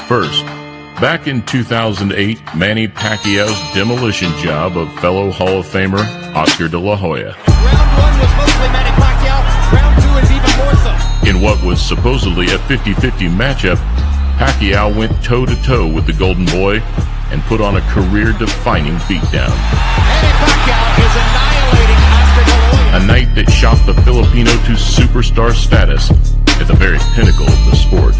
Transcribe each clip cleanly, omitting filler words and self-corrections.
First, back in 2008, Manny Pacquiao's demolition job of fellow Hall of Famer Oscar de la Hoya. Round 1 was mostly Manny Pacquiao. Round 2 is even more so. In what was supposedly a 50-50 matchup, Pacquiao went toe-to-toe with the Golden Boy and put on a career-defining beatdown. Manny Pacquiao is annihilating Oscar de la Hoya. A night that shot the Filipino to superstar status at the very pinnacle of the sport.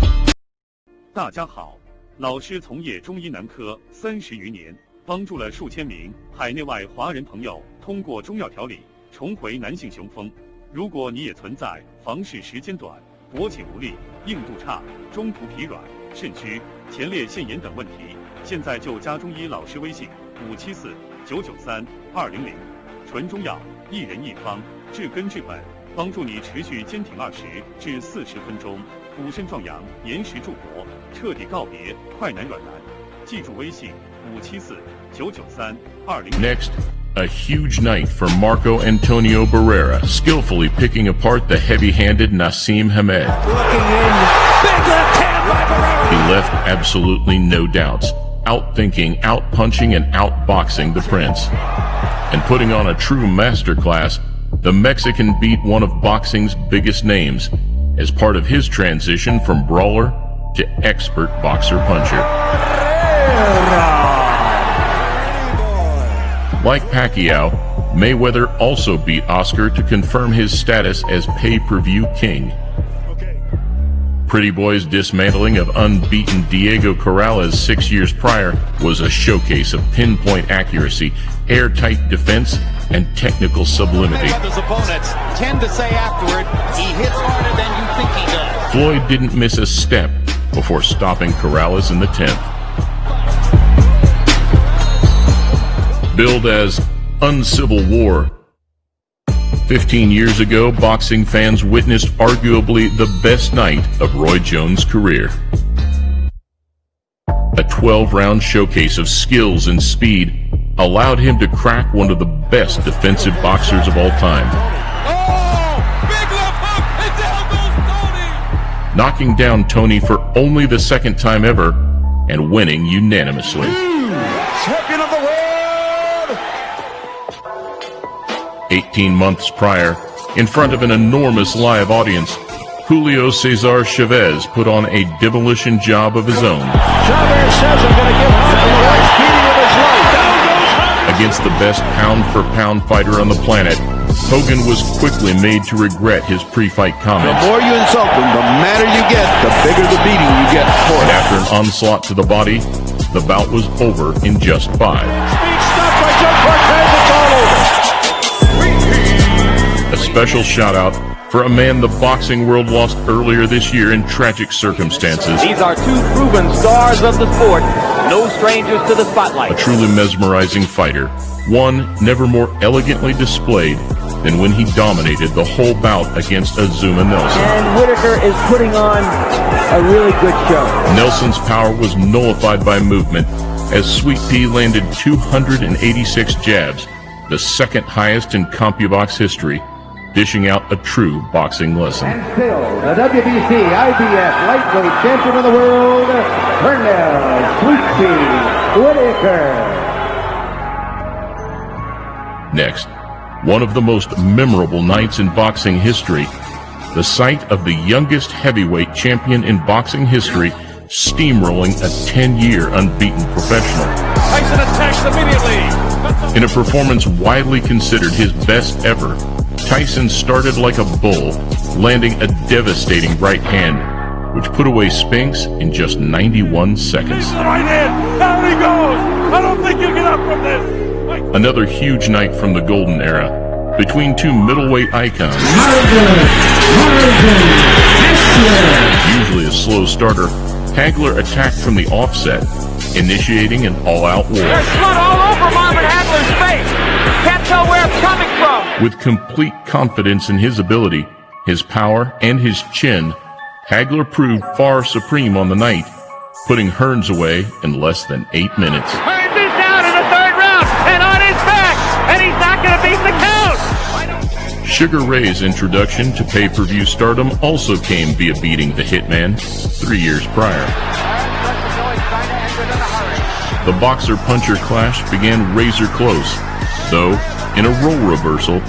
大家好，老师从业中医男科30余年，帮助了数千名海内外华人朋友通过中药调理重回男性雄风。如果你也存在房事时间短、勃起无力、硬度差、中途疲软、肾虚、前列腺炎等问题，现在就加中医老师微信574-993-200，纯中药，一人一方，治根治本，帮助你持续坚挺20至40分钟，补肾壮阳，延时助勃，彻底告别快男软男。记住微信574-993-200。Next, a huge night for Marco Antonio Barrera, skillfully picking apart the heavy-handed Nassim Hamed. Looking in, big left hand by Barrera. He left absolutely no doubts, outthinking, outpunching, and outboxing the Prince. And putting on a true masterclass, the Mexican beat one of boxing's biggest names as part of his transition from brawler to expert boxer-puncher. Like Pacquiao, Mayweather also beat Oscar to confirm his status as pay-per-view king. Pretty Boy's dismantling of unbeaten Diego Corrales 6 years prior was a showcase of pinpoint accuracy, airtight defense, and technical sublimity. His opponents tend to say afterward, he hits harder than you think he does. Floyd didn't miss a step before stopping Corrales in the 10th. Billed as Uncivil War, 15 years ago, boxing fans witnessed arguably the best night of Roy Jones' career. A 12-round showcase of skills and speed allowed him to crack one of the best defensive boxers of all time. Oh, big left hook, and down goes Tony! Knocking down Tony for only the second time ever and winning unanimously. Champion of the world! 18 months prior, in front of an enormous live audience, Julio Cesar Chavez put on a demolition job of his own. Chavez says I'm going to give Hogan the worst beating of his life. Down goes Hogan! Against the best pound-for-pound fighter on the planet, Hogan was quickly made to regret his pre-fight comments. The more you insult him, the madder you get, the bigger the beating you get for it. After an onslaught to the body, the bout was over in just 5. Being stopped by Joe Cortez, it's all over. A special shout-out for a man the boxing world lost earlier this year in tragic circumstances. These are two proven stars of the sport, no strangers to the spotlight. A truly mesmerizing fighter, one never more elegantly displayed than when he dominated the whole bout against Azuma Nelson. And Whitaker is putting on a really good show. Nelson's power was nullified by movement as Sweet Pea landed 286 jabs, the second highest in CompuBox history, dishing out a true boxing lesson. And still, the WBC IBF lightweight champion of the world, Pernell Sweet Pea Whitaker. Next, one of the most memorable nights in boxing history, the sight of the youngest heavyweight champion in boxing history steamrolling a 10-year unbeaten professional. Tyson attacks immediately. In a performance widely considered his best ever, Tyson started like a bull, landing a devastating right hand, which put away Spinks in just 91 seconds. Right hand, down he goes. I don't think you get up from this. Another huge night from the golden era, between two middleweight icons. Usually a slow starter, Hagler attacked from the offset, initiating an all-out war. There's blood all over Marvin Hagler's face. Can't tell where it's coming from. With complete confidence in his ability, his power, and his chin, Hagler proved far supreme on the night, putting Hearns away in less than 8 minutes. Hearns is down in the 3rd round and on his back, and he's not going to beat the count. Sugar Ray's introduction to pay-per-view stardom also came via beating the Hitman 3 years prior. The boxer-puncher clash began razor close, though, in a role reversal,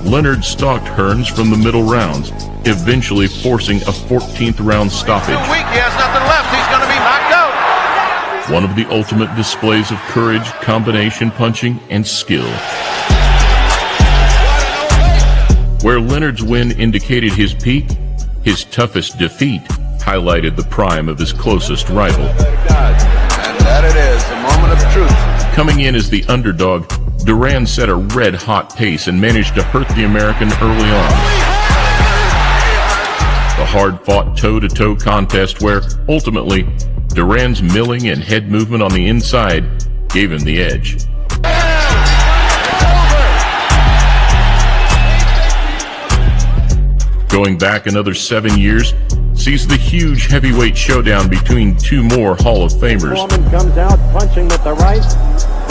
Leonard stalked Hearns from the middle rounds, eventually forcing a 14th round stoppage. Too weak, he has nothing left, he's going to be knocked out. One of the ultimate displays of courage, combination punching, and skill. Where Leonard's win indicated his peak, his toughest defeat highlighted the prime of his closest rival. And that it is, a moment of truth. Coming in as the underdog, Duran set a red-hot pace and managed to hurt the American early on. The hard-fought toe-to-toe contest where, ultimately, Duran's milling and head movement on the inside gave him the edge. Going back another 7 years sees the huge heavyweight showdown between two more Hall of Famers. Foreman comes out punching with the right.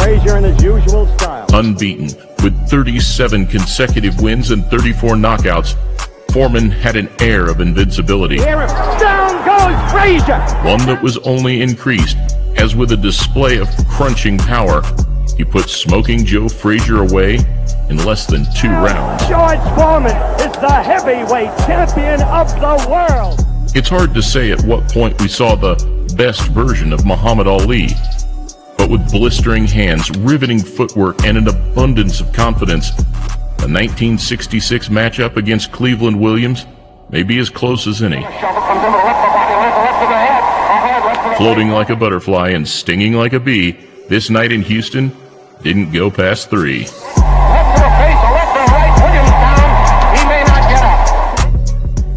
Frazier in his usual style. Unbeaten, with 37 consecutive wins and 34 knockouts, Foreman had an air of invincibility. Down goes Frazier! One that was only increased, as with a display of crunching power, he put Smoking Joe Frazier away in less than 2 rounds. George Foreman is the heavyweight champion of the world! It's hard to say at what point we saw the best version of Muhammad Ali, but with blistering hands, riveting footwork, and an abundance of confidence, the 1966 matchup against Cleveland Williams may be as close as any. Floating like a butterfly and stinging like a bee, this night in Houston didn't go past 3.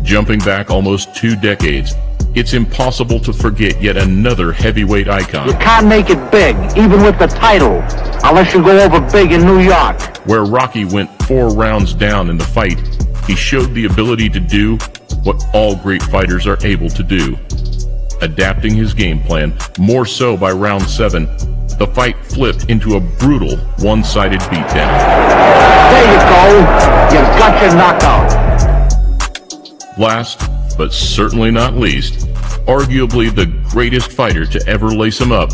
Jumping back almost 2 decades, it's impossible to forget yet another heavyweight icon. You can't make it big, even with the title, unless you go over big in New York. Where Rocky went 4 rounds down in the fight, he showed the ability to do what all great fighters are able to do. Adapting his game plan, more so by round 7, the fight flipped into a brutal, one-sided beatdown. There you go. You've got your knockout. Last, but certainly not least, arguably the greatest fighter to ever lace him up,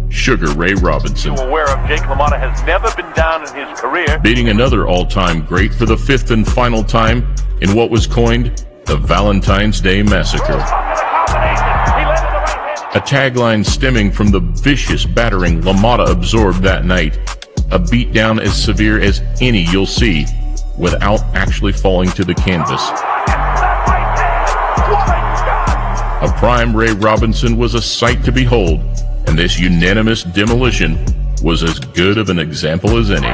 Sugar Ray Robinson. Aware of Jake LaMotta has never been down in his career. Beating another all-time great for the 5th and final time in what was coined the Valentine's Day Massacre. A tagline stemming from the vicious battering LaMotta absorbed that night, a beatdown as severe as any you'll see without actually falling to the canvas. A prime Ray Robinson was a sight to behold, and this unanimous demolition was as good of an example as any.